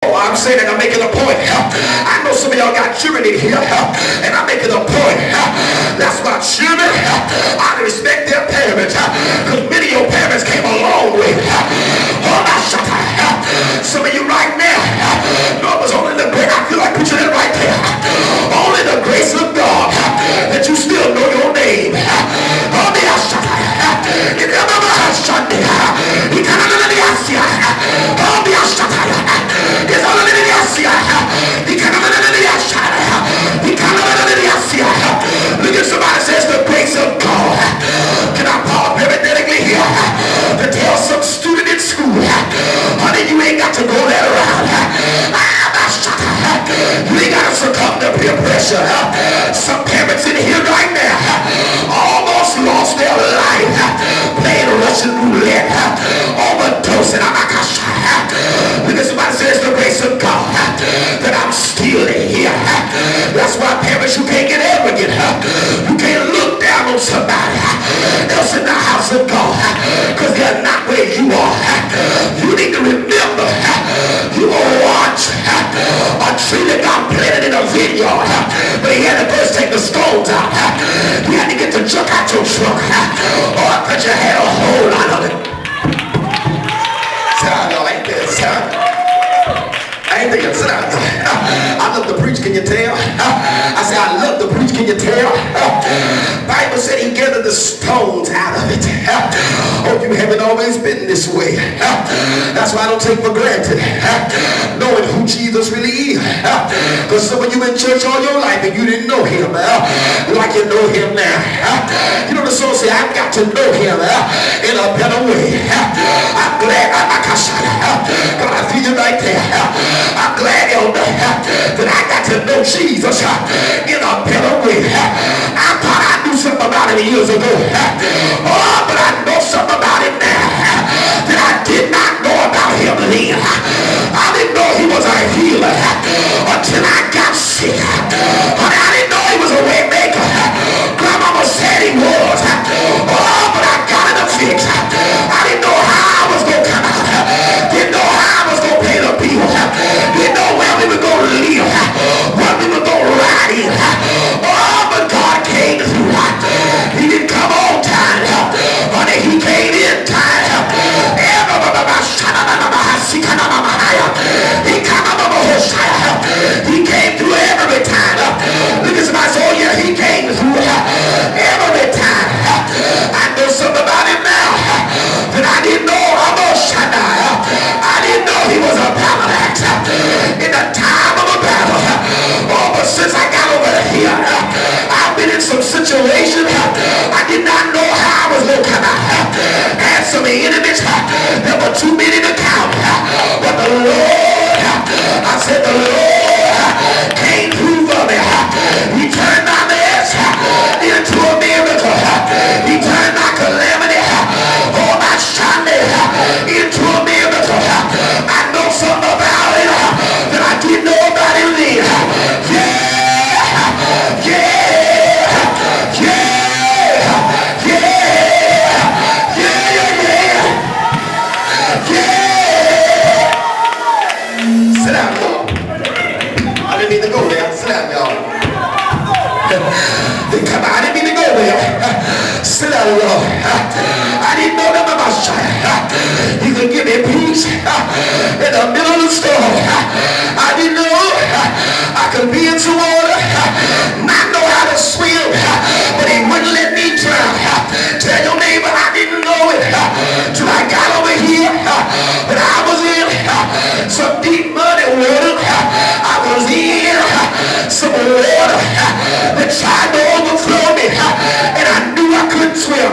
Oh, I'm saying that I'm making a point. I know some of y'all got children in here, and I'm making a point. That's why children ought to respect their parents, because many of your parents came a long way. Oh, my shut up. Some of you right now, no, it was only the grace. I feel like preaching it right there. Only the grace of God that you still know your name. Oh, my shut up. In the other Sunday, he kind of let me ask you. Oh, my shut up. It's all in the Asia. He kind of let me ask you. He kind of let me ask you. Look at somebody says the grace of God. Can I pause parenthetically here to tell some student in school, honey, you ain't got to go that around. You ain't got to succumb to peer pressure. Some parents in here right now almost lost their life playing Russian roulette, overdosing. Look at somebody says the grace of God that I'm still here. That's why parents, you can't get arrogant. You can't look down on somebody else in the house of God because they're not where you are. You need to remember you will watch a tree that got planted in a vineyard, but he had to first take the stones out. You had to get the junk out your truck, or because you had a whole lot of it. Sit down, y'all, ain't this, huh? I ain't thinking, sit down. I love to preach, can you tell? I say, I love to preach, can you tell? Bible said he gathered the stones out of it. Oh, you haven't always been this way. That's why I don't take for granted knowing who Jesus really is. Because some of you in church all your life and you didn't know him like you know him now. You know the song say, I've got to know him in a better way. I'm glad, God, I feel you right there. I'm glad, elder, that I got to know Jesus in a better way. I thought I knew something about him years ago. Oh, but I know something about him now that I did not know about him then. I didn't know he was a healer until I got sick. Honey, I didn't know he was a way maker. Grandmama said he was. Oh, but I got it a fix. I didn't know how I was going to come out. Didn't know how I was going to pay the bill. Didn't know where we were going to live. What we were going to ride in. Oh, but God came through. He didn't come on time. Honey, he came in time. He came through every time. Look at somebody say, oh yeah, he came through every time. I know something about him now that I didn't know. I didn't know he was a battle axe in the time of a battle. Oh, but since I got over here, I've been in some situations I did not know how I was going to come out. Had some enemies that were too many to count. But the Lord, I said the Lord came through for me. He turned my mess into a miracle. He turned my calamity, oh my Sunday, into a miracle. I know something about it that I didn't know about him then. Yeah, yeah, yeah, yeah, yeah, yeah, yeah. Sit down, y'all. I didn't mean to go there. Sit down, y'all. Come on, I didn't mean to go there. Sit down, y'all. I didn't know that about you. You could give me peace in the middle of the storm. I didn't know I could be in some water, not know how to swim, but he wouldn't let me drown. Tell your neighbor I didn't know it till I got over here. But I was in some deep muddy water. I was in some water that tried to overflow me, and I knew I couldn't swim.